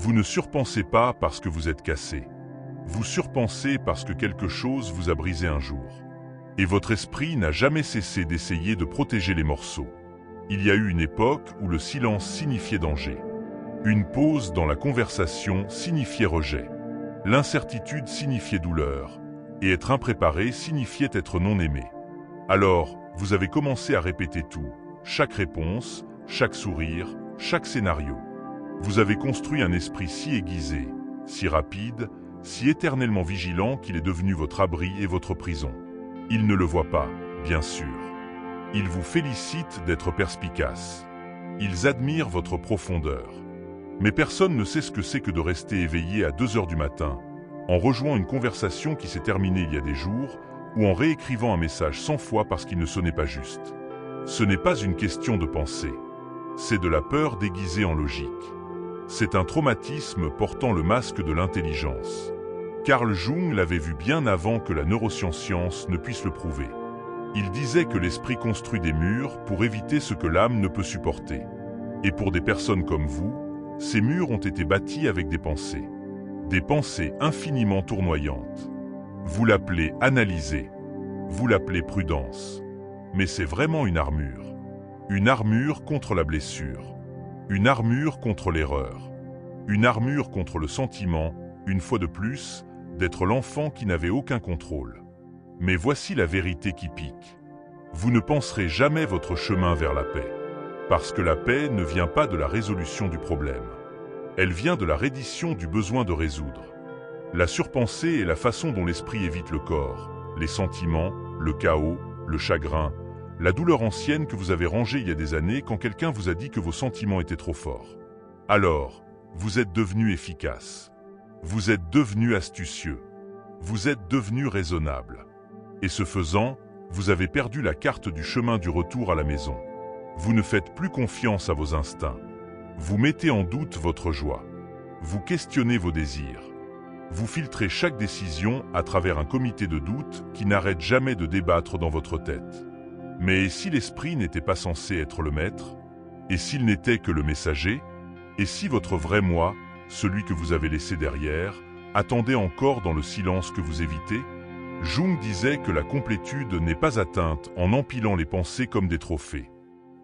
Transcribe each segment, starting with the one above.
Vous ne surpensez pas parce que vous êtes cassé. Vous surpensez parce que quelque chose vous a brisé un jour. Et votre esprit n'a jamais cessé d'essayer de protéger les morceaux. Il y a eu une époque où le silence signifiait danger. Une pause dans la conversation signifiait rejet. L'incertitude signifiait douleur. Et être impréparé signifiait être non aimé. Alors, vous avez commencé à répéter tout, chaque réponse, chaque sourire, chaque scénario. Vous avez construit un esprit si aiguisé, si rapide, si éternellement vigilant qu'il est devenu votre abri et votre prison. Il ne le voit pas, bien sûr. Ils vous félicitent d'être perspicace. Ils admirent votre profondeur. Mais personne ne sait ce que c'est que de rester éveillé à 2 heures du matin, en rejouant une conversation qui s'est terminée il y a des jours, ou en réécrivant un message 100 fois parce qu'il ne sonnait pas juste. Ce n'est pas une question de pensée. C'est de la peur déguisée en logique. C'est un traumatisme portant le masque de l'intelligence. Carl Jung l'avait vu bien avant que la neuroscience ne puisse le prouver. Il disait que l'esprit construit des murs pour éviter ce que l'âme ne peut supporter. Et pour des personnes comme vous, ces murs ont été bâtis avec des pensées. Des pensées infiniment tournoyantes. Vous l'appelez analyser. Vous l'appelez prudence. Mais c'est vraiment une armure. Une armure contre la blessure. Une armure contre l'erreur. Une armure contre le sentiment, une fois de plus, d'être l'enfant qui n'avait aucun contrôle. Mais voici la vérité qui pique. Vous ne penserez jamais votre chemin vers la paix. Parce que la paix ne vient pas de la résolution du problème. Elle vient de la reddition du besoin de résoudre. La surpensée est la façon dont l'esprit évite le corps, les sentiments, le chaos, le chagrin, la douleur ancienne que vous avez rangée il y a des années quand quelqu'un vous a dit que vos sentiments étaient trop forts. Alors, vous êtes devenu efficace. Vous êtes devenu astucieux. Vous êtes devenu raisonnable. Et ce faisant, vous avez perdu la carte du chemin du retour à la maison. Vous ne faites plus confiance à vos instincts. Vous mettez en doute votre joie. Vous questionnez vos désirs. Vous filtrez chaque décision à travers un comité de doute qui n'arrête jamais de débattre dans votre tête. Mais si l'esprit n'était pas censé être le maître? Et s'il n'était que le messager? Et si votre vrai moi, celui que vous avez laissé derrière, attendait encore dans le silence que vous évitez? Jung disait que la complétude n'est pas atteinte en empilant les pensées comme des trophées.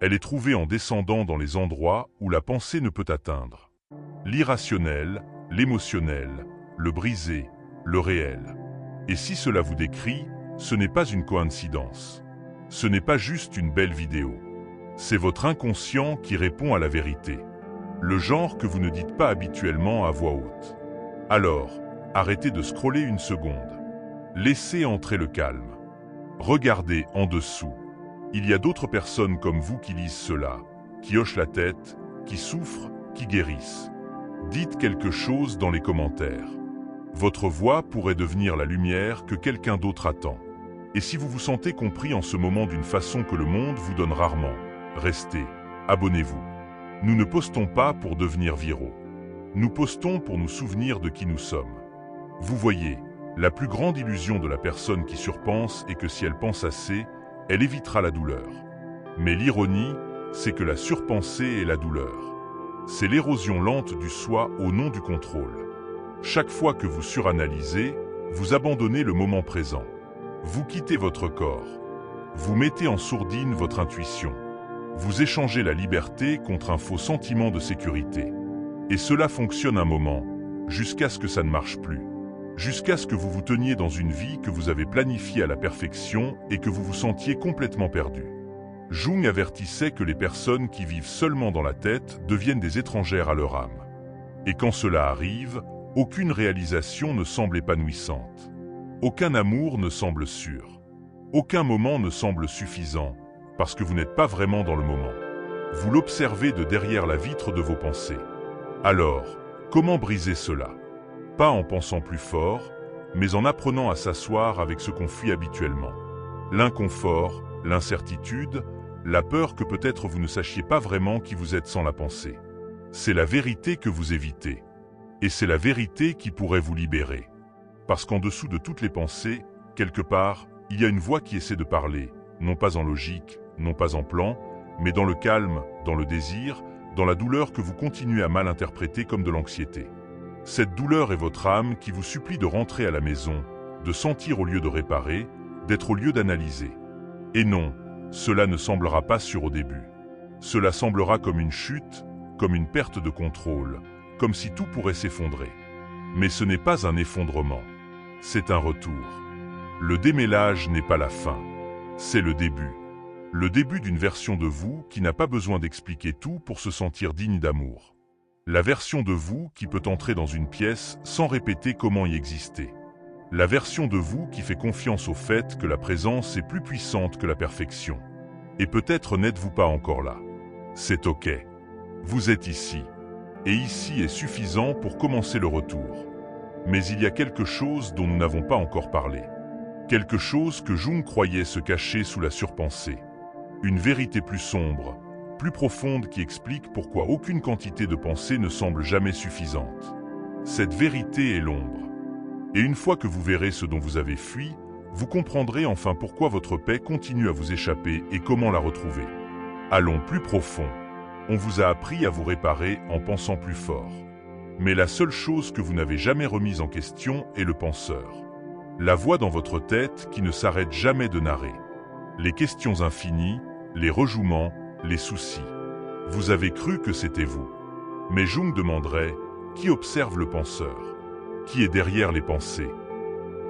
Elle est trouvée en descendant dans les endroits où la pensée ne peut atteindre. L'irrationnel, l'émotionnel, le brisé, le réel. Et si cela vous décrit, ce n'est pas une coïncidence. Ce n'est pas juste une belle vidéo. C'est votre inconscient qui répond à la vérité. Le genre que vous ne dites pas habituellement à voix haute. Alors, arrêtez de scroller une seconde. Laissez entrer le calme. Regardez en dessous. Il y a d'autres personnes comme vous qui lisent cela, qui hochent la tête, qui souffrent, qui guérissent. Dites quelque chose dans les commentaires. Votre voix pourrait devenir la lumière que quelqu'un d'autre attend. Et si vous vous sentez compris en ce moment d'une façon que le monde vous donne rarement, restez, abonnez-vous. Nous ne postons pas pour devenir viraux. Nous postons pour nous souvenir de qui nous sommes. Vous voyez, la plus grande illusion de la personne qui surpense est que si elle pense assez, elle évitera la douleur. Mais l'ironie, c'est que la surpensée est la douleur. C'est l'érosion lente du soi au nom du contrôle. Chaque fois que vous suranalysez, vous abandonnez le moment présent. Vous quittez votre corps. Vous mettez en sourdine votre intuition. Vous échangez la liberté contre un faux sentiment de sécurité. Et cela fonctionne un moment, jusqu'à ce que ça ne marche plus. Jusqu'à ce que vous vous teniez dans une vie que vous avez planifiée à la perfection et que vous vous sentiez complètement perdu. Jung avertissait que les personnes qui vivent seulement dans la tête deviennent des étrangères à leur âme. Et quand cela arrive, aucune réalisation ne semble épanouissante. Aucun amour ne semble sûr. Aucun moment ne semble suffisant, parce que vous n'êtes pas vraiment dans le moment. Vous l'observez de derrière la vitre de vos pensées. Alors, comment briser cela? Pas en pensant plus fort, mais en apprenant à s'asseoir avec ce qu'on fuit habituellement. L'inconfort, l'incertitude, la peur que peut-être vous ne sachiez pas vraiment qui vous êtes sans la pensée. C'est la vérité que vous évitez. Et c'est la vérité qui pourrait vous libérer. Parce qu'en dessous de toutes les pensées, quelque part, il y a une voix qui essaie de parler, non pas en logique, non pas en plan, mais dans le calme, dans le désir, dans la douleur que vous continuez à mal interpréter comme de l'anxiété. Cette douleur est votre âme qui vous supplie de rentrer à la maison, de sentir au lieu de réparer, d'être au lieu d'analyser. Et non, cela ne semblera pas sûr au début. Cela semblera comme une chute, comme une perte de contrôle, comme si tout pourrait s'effondrer. Mais ce n'est pas un effondrement, c'est un retour. Le démêlage n'est pas la fin, c'est le début. Le début d'une version de vous qui n'a pas besoin d'expliquer tout pour se sentir digne d'amour. La version de vous qui peut entrer dans une pièce sans répéter comment y exister. La version de vous qui fait confiance au fait que la présence est plus puissante que la perfection. Et peut-être n'êtes-vous pas encore là. C'est ok. Vous êtes ici. Et ici est suffisant pour commencer le retour. Mais il y a quelque chose dont nous n'avons pas encore parlé. Quelque chose que Jung croyait se cacher sous la surpensée. Une vérité plus sombre, plus profonde qui explique pourquoi aucune quantité de pensée ne semble jamais suffisante. Cette vérité est l'ombre. Et une fois que vous verrez ce dont vous avez fui, vous comprendrez enfin pourquoi votre paix continue à vous échapper et comment la retrouver. Allons plus profond. On vous a appris à vous réparer en pensant plus fort. Mais la seule chose que vous n'avez jamais remise en question est le penseur. La voix dans votre tête qui ne s'arrête jamais de narrer. Les questions infinies, les rejouements, les soucis. Vous avez cru que c'était vous. Mais Jung demanderait, qui observe le penseur? Qui est derrière les pensées?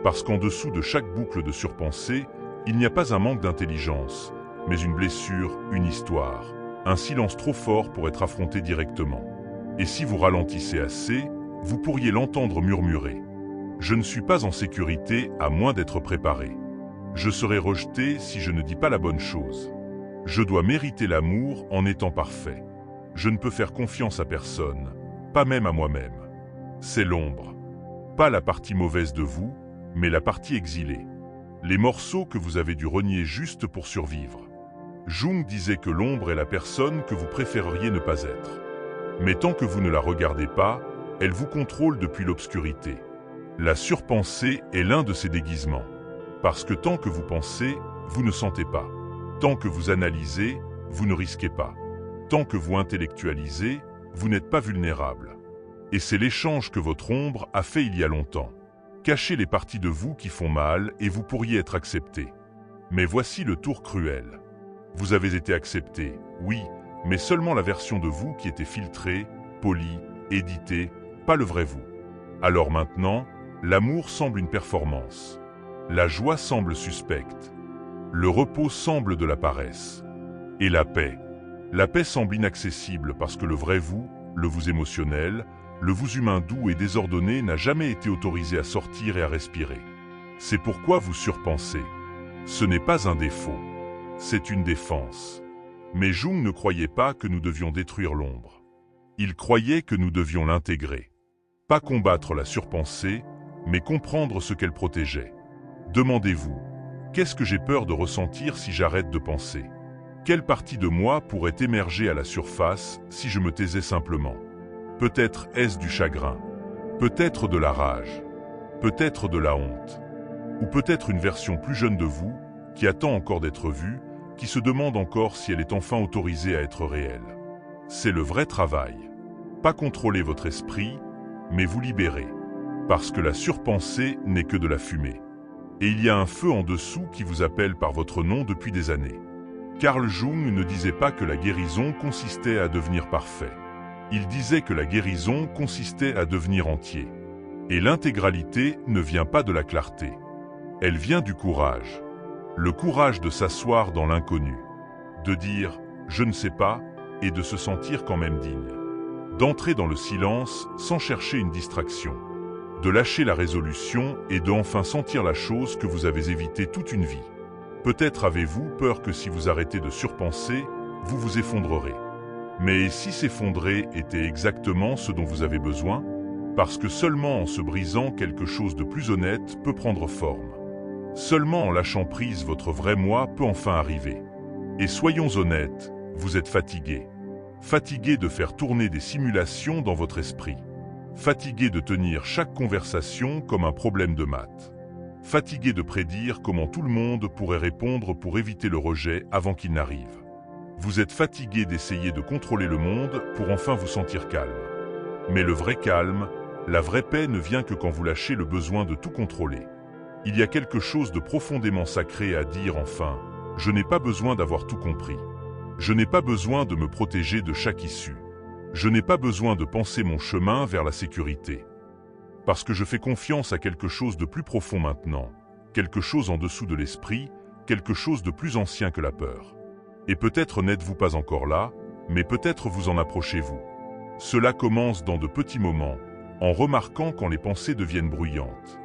Parce qu'en dessous de chaque boucle de surpensée, il n'y a pas un manque d'intelligence, mais une blessure, une histoire, un silence trop fort pour être affronté directement. Et si vous ralentissez assez, vous pourriez l'entendre murmurer. Je ne suis pas en sécurité à moins d'être préparé. Je serai rejeté si je ne dis pas la bonne chose. Je dois mériter l'amour en étant parfait. Je ne peux faire confiance à personne, pas même à moi-même. C'est l'ombre. Pas la partie mauvaise de vous, mais la partie exilée. Les morceaux que vous avez dû renier juste pour survivre. Jung disait que l'ombre est la personne que vous préféreriez ne pas être. Mais tant que vous ne la regardez pas, elle vous contrôle depuis l'obscurité. La surpensée est l'un de ses déguisements. Parce que tant que vous pensez, vous ne sentez pas. Tant que vous analysez, vous ne risquez pas. Tant que vous intellectualisez, vous n'êtes pas vulnérable. Et c'est l'échange que votre ombre a fait il y a longtemps. Cachez les parties de vous qui font mal et vous pourriez être accepté. Mais voici le tour cruel. Vous avez été accepté, oui, mais seulement la version de vous qui était filtrée, polie, éditée, pas le vrai vous. Alors maintenant, l'amour semble une performance. La joie semble suspecte. Le repos semble de la paresse. Et la paix. La paix semble inaccessible parce que le vrai vous, le vous émotionnel, le vous humain doux et désordonné n'a jamais été autorisé à sortir et à respirer. C'est pourquoi vous surpensez. Ce n'est pas un défaut. C'est une défense. Mais Jung ne croyait pas que nous devions détruire l'ombre. Il croyait que nous devions l'intégrer. Pas combattre la surpensée, mais comprendre ce qu'elle protégeait. Demandez-vous, qu'est-ce que j'ai peur de ressentir si j'arrête de penser? Quelle partie de moi pourrait émerger à la surface si je me taisais simplement? Peut-être est-ce du chagrin, peut-être de la rage, peut-être de la honte, ou peut-être une version plus jeune de vous qui attend encore d'être vue, qui se demande encore si elle est enfin autorisée à être réelle. C'est le vrai travail. Pas contrôler votre esprit, mais vous libérer. Parce que la surpensée n'est que de la fumée. Et il y a un feu en dessous qui vous appelle par votre nom depuis des années. Carl Jung ne disait pas que la guérison consistait à devenir parfait. Il disait que la guérison consistait à devenir entier. Et l'intégralité ne vient pas de la clarté. Elle vient du courage. Le courage de s'asseoir dans l'inconnu. De dire « je ne sais pas » et de se sentir quand même digne. D'entrer dans le silence sans chercher une distraction. De lâcher la résolution et de enfin sentir la chose que vous avez évitée toute une vie. Peut-être avez-vous peur que si vous arrêtez de surpenser, vous vous effondrerez. Mais si s'effondrer était exactement ce dont vous avez besoin? Parce que seulement en se brisant quelque chose de plus honnête peut prendre forme. Seulement en lâchant prise votre vrai moi peut enfin arriver. Et soyons honnêtes, vous êtes fatigué. Fatigué de faire tourner des simulations dans votre esprit. Fatigué de tenir chaque conversation comme un problème de maths. Fatigué de prédire comment tout le monde pourrait répondre pour éviter le rejet avant qu'il n'arrive. Vous êtes fatigué d'essayer de contrôler le monde pour enfin vous sentir calme. Mais le vrai calme, la vraie paix ne vient que quand vous lâchez le besoin de tout contrôler. Il y a quelque chose de profondément sacré à dire enfin, je n'ai pas besoin d'avoir tout compris. Je n'ai pas besoin de me protéger de chaque issue. Je n'ai pas besoin de penser mon chemin vers la sécurité. Parce que je fais confiance à quelque chose de plus profond maintenant, quelque chose en dessous de l'esprit, quelque chose de plus ancien que la peur. Et peut-être n'êtes-vous pas encore là, mais peut-être vous en approchez-vous. Cela commence dans de petits moments, en remarquant quand les pensées deviennent bruyantes.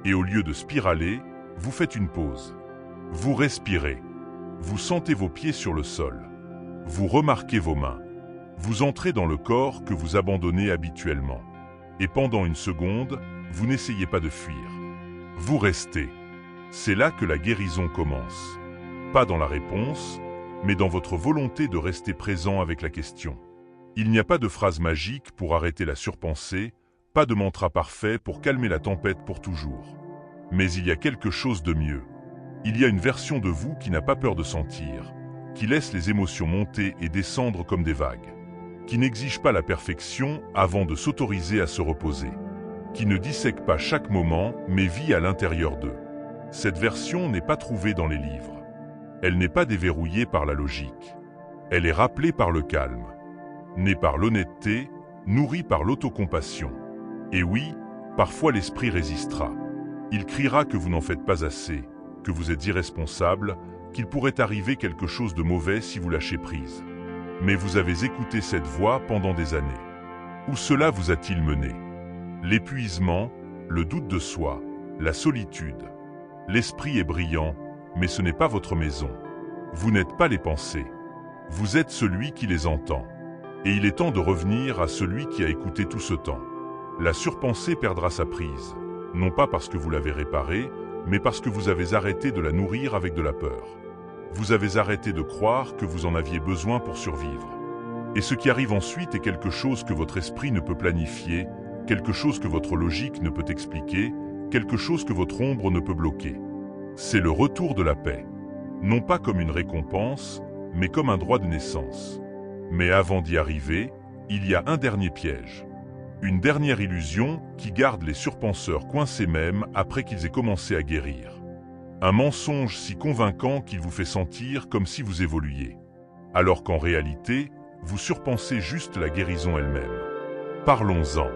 Et au lieu de spiraler, vous faites une pause. Vous respirez. Vous sentez vos pieds sur le sol. Vous remarquez vos mains. Vous entrez dans le corps que vous abandonnez habituellement. Et pendant une seconde, vous n'essayez pas de fuir. Vous restez. C'est là que la guérison commence. Pas dans la réponse, mais dans votre volonté de rester présent avec la question. Il n'y a pas de phrase magique pour arrêter la surpensée, pas de mantra parfait pour calmer la tempête pour toujours. Mais il y a quelque chose de mieux. Il y a une version de vous qui n'a pas peur de sentir, qui laisse les émotions monter et descendre comme des vagues, qui n'exige pas la perfection avant de s'autoriser à se reposer, qui ne dissèque pas chaque moment mais vit à l'intérieur d'eux. Cette version n'est pas trouvée dans les livres. Elle n'est pas déverrouillée par la logique. Elle est rappelée par le calme, née par l'honnêteté, nourrie par l'autocompassion. Et oui, parfois l'esprit résistera. Il criera que vous n'en faites pas assez, que vous êtes irresponsable, qu'il pourrait arriver quelque chose de mauvais si vous lâchez prise. Mais vous avez écouté cette voix pendant des années. Où cela vous a-t-il mené? L'épuisement, le doute de soi, la solitude. L'esprit est brillant, mais ce n'est pas votre maison. Vous n'êtes pas les pensées. Vous êtes celui qui les entend. Et il est temps de revenir à celui qui a écouté tout ce temps. La surpensée perdra sa prise, non pas parce que vous l'avez réparée, mais parce que vous avez arrêté de la nourrir avec de la peur. Vous avez arrêté de croire que vous en aviez besoin pour survivre. Et ce qui arrive ensuite est quelque chose que votre esprit ne peut planifier, quelque chose que votre logique ne peut expliquer, quelque chose que votre ombre ne peut bloquer. C'est le retour de la paix. Non pas comme une récompense, mais comme un droit de naissance. Mais avant d'y arriver, il y a un dernier piège. Une dernière illusion qui garde les surpenseurs coincés même après qu'ils aient commencé à guérir. Un mensonge si convaincant qu'il vous fait sentir comme si vous évoluiez. Alors qu'en réalité, vous surpensez juste la guérison elle-même. Parlons-en.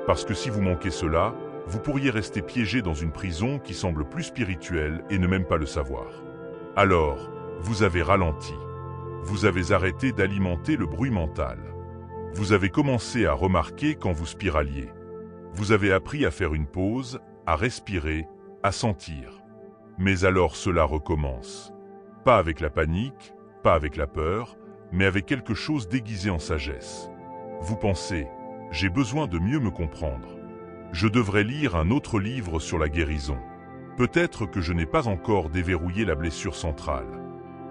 Parce que si vous manquez cela, vous pourriez rester piégé dans une prison qui semble plus spirituelle et ne même pas le savoir. Alors, vous avez ralenti. Vous avez arrêté d'alimenter le bruit mental. Vous avez commencé à remarquer quand vous spiraliez. Vous avez appris à faire une pause, à respirer, à sentir. Mais alors cela recommence. Pas avec la panique, pas avec la peur, mais avec quelque chose déguisé en sagesse. Vous pensez, j'ai besoin de mieux me comprendre. Je devrais lire un autre livre sur la guérison. Peut-être que je n'ai pas encore déverrouillé la blessure centrale.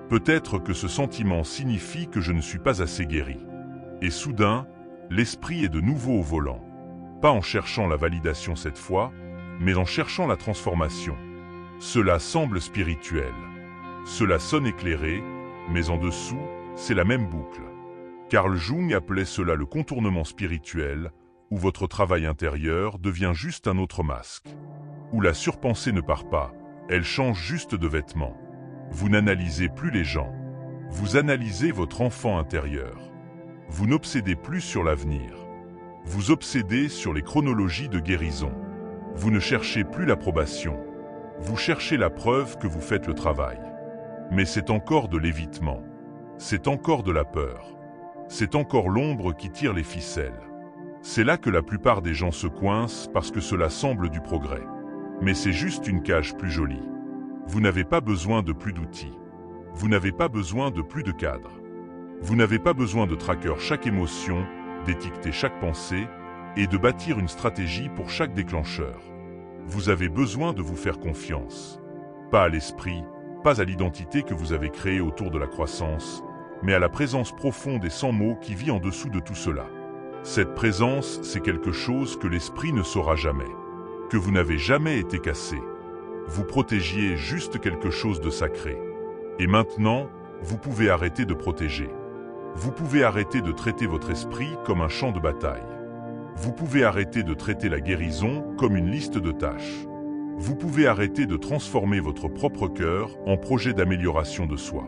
Peut-être que ce sentiment signifie que je ne suis pas assez guéri. Et soudain, l'esprit est de nouveau au volant. Pas en cherchant la validation cette fois, mais en cherchant la transformation. Cela semble spirituel. Cela sonne éclairé, mais en dessous, c'est la même boucle. Carl Jung appelait cela le contournement spirituel, où votre travail intérieur devient juste un autre masque. Où la surpensée ne part pas, elle change juste de vêtements. Vous n'analysez plus les gens. Vous analysez votre enfant intérieur. Vous n'obsédez plus sur l'avenir. Vous obsédez sur les chronologies de guérison. Vous ne cherchez plus l'approbation. Vous cherchez la preuve que vous faites le travail. Mais c'est encore de l'évitement. C'est encore de la peur. C'est encore l'ombre qui tire les ficelles. C'est là que la plupart des gens se coincent parce que cela semble du progrès. Mais c'est juste une cage plus jolie. Vous n'avez pas besoin de plus d'outils. Vous n'avez pas besoin de plus de cadres. Vous n'avez pas besoin de traquer chaque émotion, d'étiqueter chaque pensée et de bâtir une stratégie pour chaque déclencheur. Vous avez besoin de vous faire confiance. Pas à l'esprit, pas à l'identité que vous avez créée autour de la croissance, mais à la présence profonde et sans mots qui vit en dessous de tout cela. Cette présence, c'est quelque chose que l'esprit ne saura jamais. Que vous n'avez jamais été cassé. Vous protégiez juste quelque chose de sacré. Et maintenant, Vous pouvez arrêter de protéger. Vous pouvez arrêter de traiter votre esprit comme un champ de bataille. Vous pouvez arrêter de traiter la guérison comme une liste de tâches. Vous pouvez arrêter de transformer votre propre cœur en projet d'amélioration de soi.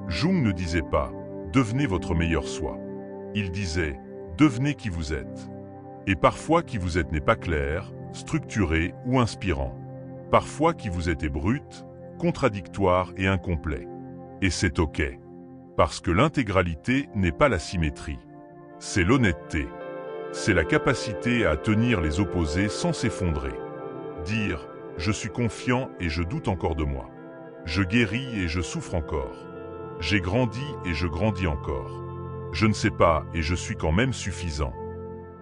Jung ne disait pas « devenez votre meilleur soi ». Il disait « devenez qui vous êtes ». Et parfois qui vous êtes n'est pas clair, structuré ou inspirant. Parfois qui vous êtes est brut, contradictoire et incomplet. Et c'est ok. Parce que l'intégralité n'est pas la symétrie. C'est l'honnêteté. C'est la capacité à tenir les opposés sans s'effondrer. Dire « je suis confiant et je doute encore de moi. Je guéris et je souffre encore. J'ai grandi et je grandis encore. Je ne sais pas et je suis quand même suffisant. »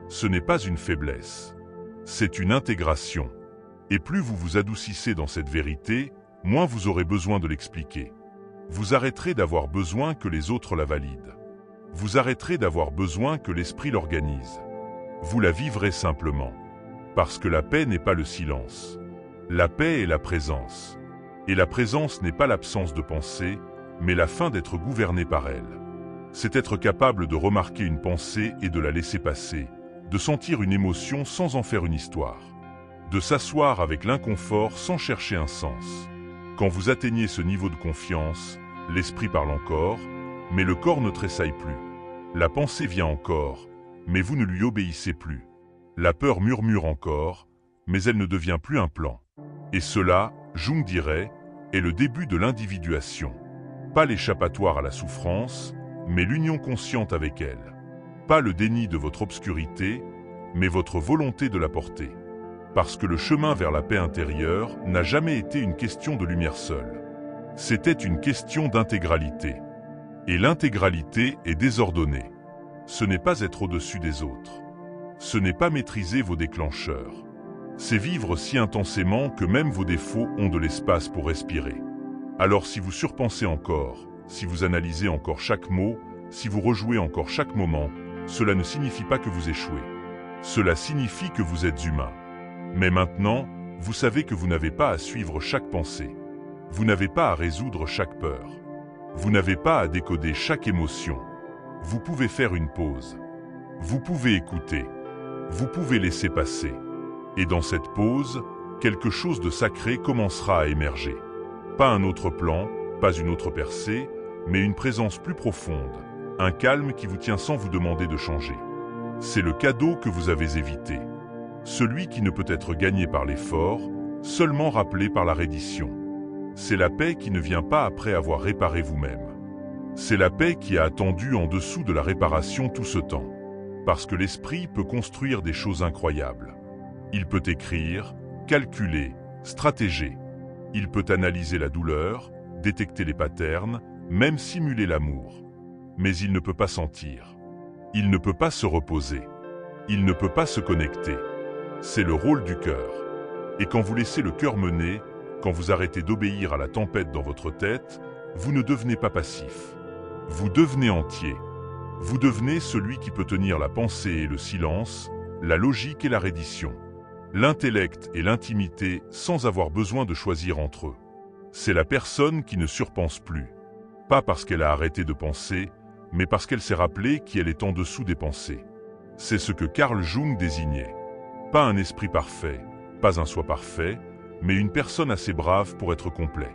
Ce n'est pas une faiblesse. C'est une intégration. Et plus vous vous adoucissez dans cette vérité, moins vous aurez besoin de l'expliquer. Vous arrêterez d'avoir besoin que les autres la valident. Vous arrêterez d'avoir besoin que l'esprit l'organise. Vous la vivrez simplement. Parce que la paix n'est pas le silence. La paix est la présence. Et la présence n'est pas l'absence de pensée, mais la fin d'être gouverné par elle. C'est être capable de remarquer une pensée et de la laisser passer, de sentir une émotion sans en faire une histoire, de s'asseoir avec l'inconfort sans chercher un sens. Quand vous atteignez ce niveau de confiance, l'esprit parle encore, mais le corps ne tressaille plus. La pensée vient encore, mais vous ne lui obéissez plus. La peur murmure encore, mais elle ne devient plus un plan. Et cela, Jung dirait, est le début de l'individuation. Pas l'échappatoire à la souffrance, mais l'union consciente avec elle. Pas le déni de votre obscurité, mais votre volonté de la porter. Parce que le chemin vers la paix intérieure n'a jamais été une question de lumière seule. C'était une question d'intégralité. Et l'intégralité est désordonnée. Ce n'est pas être au-dessus des autres. Ce n'est pas maîtriser vos déclencheurs. C'est vivre si intensément que même vos défauts ont de l'espace pour respirer. Alors si vous surpensez encore, si vous analysez encore chaque mot, si vous rejouez encore chaque moment, cela ne signifie pas que vous échouez. Cela signifie que vous êtes humain. Mais maintenant, vous savez que vous n'avez pas à suivre chaque pensée. Vous n'avez pas à résoudre chaque peur. Vous n'avez pas à décoder chaque émotion. Vous pouvez faire une pause. Vous pouvez écouter. Vous pouvez laisser passer. Et dans cette pause, quelque chose de sacré commencera à émerger. Pas un autre plan, pas une autre percée, mais une présence plus profonde, un calme qui vous tient sans vous demander de changer. C'est le cadeau que vous avez évité. Celui qui ne peut être gagné par l'effort, seulement rappelé par la reddition. C'est la paix qui ne vient pas après avoir réparé vous-même. C'est la paix qui a attendu en dessous de la réparation tout ce temps. Parce que l'esprit peut construire des choses incroyables. Il peut écrire, calculer, stratéger. Il peut analyser la douleur, détecter les patterns, même simuler l'amour. Mais il ne peut pas sentir. Il ne peut pas se reposer. Il ne peut pas se connecter. C'est le rôle du cœur. Et quand vous laissez le cœur mener, quand vous arrêtez d'obéir à la tempête dans votre tête, vous ne devenez pas passif. Vous devenez entier. Vous devenez celui qui peut tenir la pensée et le silence, la logique et la reddition. L'intellect et l'intimité sans avoir besoin de choisir entre eux. C'est la personne qui ne surpense plus. Pas parce qu'elle a arrêté de penser, mais parce qu'elle s'est rappelée qu'elle est en dessous des pensées. C'est ce que Carl Jung désignait. Pas un esprit parfait, pas un soi parfait, mais une personne assez brave pour être complet.